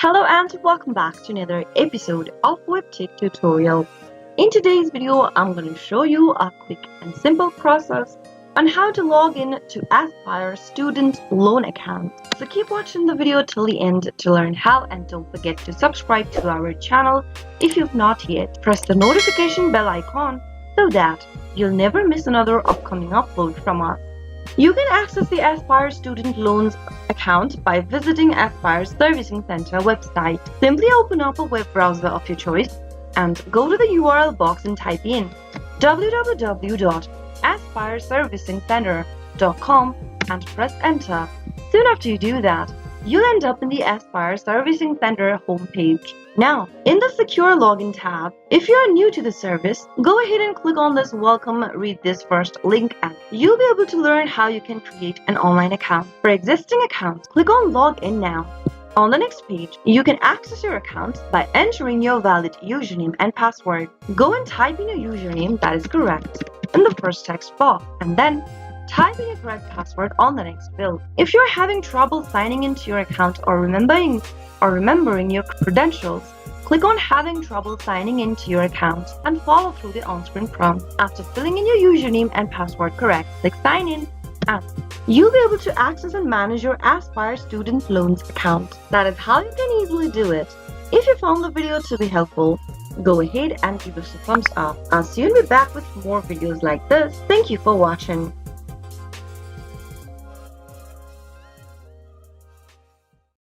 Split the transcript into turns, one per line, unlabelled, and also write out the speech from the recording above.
Hello and welcome back to another episode of Webtech Tutorial. In today's video, I'm going to show you a quick and simple process on how to log in to Aspire student loan account. So keep watching the video till the end to learn how, and don't forget to subscribe to our channel if you've not yet. Press the notification bell icon so that you'll never miss another upcoming upload from us. You can access the Aspire Student Loans account by visiting Aspire's Servicing Center website. Simply open up a web browser of your choice and go to the URL box and type in www.aspireservicingcenter.com and press enter. Soon after you do that, you'll end up in the Aspire Servicing Center homepage. Now, in the Secure Login tab, if you are new to the service, go ahead and click on this Welcome Read This First link and you'll be able to learn how you can create an online account. For existing accounts, click on Log In Now. On the next page, you can access your account by entering your valid username and password. Go and type in your username that is correct in the first text box, and then type in your correct password on the next field. If you're having trouble signing into your account or remembering your credentials, click on Having Trouble Signing into your account and follow through the on-screen prompt. After filling in your username and password correct, click Sign In and you'll be able to access and manage your Aspire Student Loans account. That is how you can easily do it. If you found the video to be helpful, go ahead and give us a thumbs up. I'll soon be back with more videos like this. Thank you for watching.